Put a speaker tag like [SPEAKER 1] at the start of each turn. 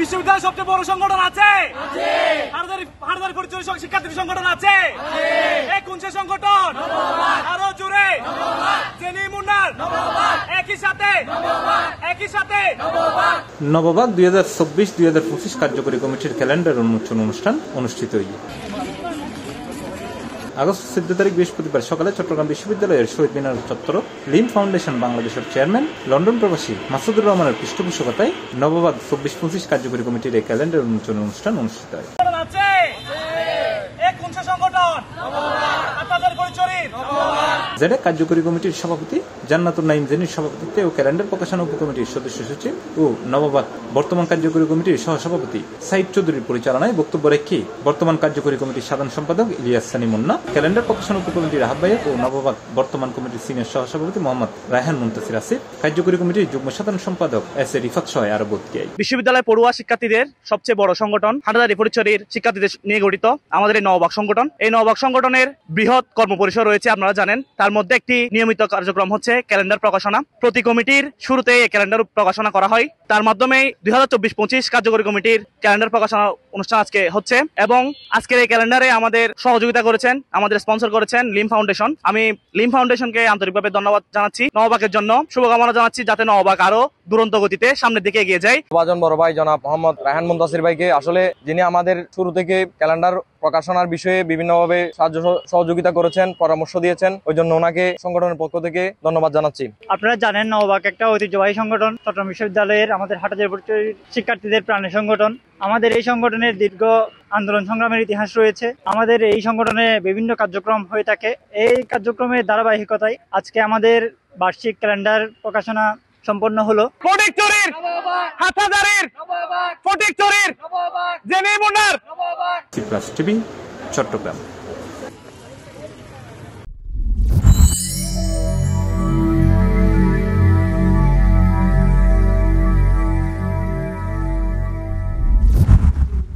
[SPEAKER 1] বিশ্ববিদ্যালয়ের সবচেয়ে বড় সংগঠন আছে, হাটহাজারী পরিচয় শিক্ষার্থী সংগঠন আছে, কোন সে সংগঠন? আরো জোরে, জেনি মুন্নার একই সাথে
[SPEAKER 2] নবভাগ 2024-2025 কার্যকরী কমিটির ক্যালেন্ডার উন্মোচন অনুষ্ঠান অনুষ্ঠিত হয়েছে। আগস্ট 14 তারিখ বৃহস্পতিবার সকালে চট্টগ্রাম বিশ্ববিদ্যালয়ের শহীদ মিনার চত্বর লিম ফাউন্ডেশন বাংলাদেশের চেয়ারম্যান লন্ডন প্রবাসী মাসুদুর রহমানের পৃষ্ঠপোষকতায় নবভাগ 24-25 কার্যকরী কমিটির এই ক্যালেন্ডার উন্মোচন অনুষ্ঠান অনুষ্ঠিত হয়। জেডে কার্যকরী কমিটির সভাপতি জান্নাতুল নাইম জেনির সভাপতিত্বে ও ক্যালেন্ডার প্রকাশনা উপকমিটির সদস্য সচিব ও নবভাগ বর্তমান কার্যকরী কমিটির সহসভাপতি সাইদ চৌধুরীর পরিচালনায় বক্তব্য রেখে বর্তমান কার্যকরী কমিটির সাধারণ সম্পাদক ইলিয়াস সানি মুন্না, ক্যালেন্ডার প্রকাশনা উপকমিটির আহ্বায়ক ও নবভাগ বর্তমান কমিটির সিনিয়র সহসভাপতি মোহাম্মদ রায়হান মুনতাসির আসিফ, কার্যকরী কমিটির যুগ্ম সাধারণ সম্পাদক এস এ রিফাত সহ আরো বক্তব্য।
[SPEAKER 1] বিশ্ববিদ্যালয় পড়ুয়া শিক্ষার্থীদের সবচেয়ে বড় সংগঠন হাটহাজারী পরিচয়ের শিক্ষার্থীদের নিয়ে গঠিত আমাদের এই নবভাগ সংগঠন। এই নবভাগ সংগঠনের বৃহৎ কর্মপরিসর রয়েছে, আপনারা জানেন। তার মধ্যে একটি নিয়মিত কার্যক্রম হচ্ছে ক্যালেন্ডার প্রকাশনা। প্রতি কমিটির শুরুতে এই ক্যালেন্ডার প্রকাশনা করা হয়। তার মাধ্যমে 2024-25 কার্যকরী কমিটির ক্যালেন্ডার প্রকাশনা অনুষ্ঠান আজকে হচ্ছে এবং আজকের এই ক্যালেন্ডারে আমাদের সহযোগিতা করেছেন, আমাদের স্পন্সর করেছেন লিম ফাউন্ডেশন। আমি লিম ফাউন্ডেশনকে আন্তরিকভাবে ধন্যবাদ জানাচ্ছি। নবভাগের জন্য শুভকামনা জানাচ্ছি, যাতে নবভাগ আরো দুরন্ত গতিতে সামনের দিকে এগিয়ে যায়।
[SPEAKER 3] বাজন বড় ভাই জনাব মোহাম্মদ রায়হান মুনতাসির ভাইকে, আসলে যিনি আমাদের শুরু থেকে ক্যালেন্ডার প্রকাশনার বিষয়ে বিভিন্নভাবে সাহায্য সহযোগিতা করেছেন, পরামর্শ দিয়েছেন, ওই জন্য ওনাকে সংগঠনের পক্ষ থেকে ধন্যবাদ জানাচ্ছি।
[SPEAKER 4] আপনারা জানেন নবভাগ একটা ঐতিহ্যবাহী সংগঠন, চট্টগ্রাম বিশ্ববিদ্যালয়ের আমাদের হাটহাজারী পরিচয় শিক্ষার্থীদের প্রাণের সংগঠন। আমাদের এই সংগঠনের দীর্ঘ আন্দোলন সংগ্রামের ইতিহাস রয়েছে। আমাদের এই সংগঠনে বিভিন্ন কার্যক্রম হয়ে থাকে। এই কার্যক্রমের ধারাবাহিকতায় আজকে আমাদের বার্ষিক ক্যালেন্ডার প্রকাশনা সম্পন্ন হলো।
[SPEAKER 1] ফটিকছড়ির হাটহাজারীর ফটিকছড়ির জেনি মুন্নার
[SPEAKER 2] টিভি চট্টগ্রাম।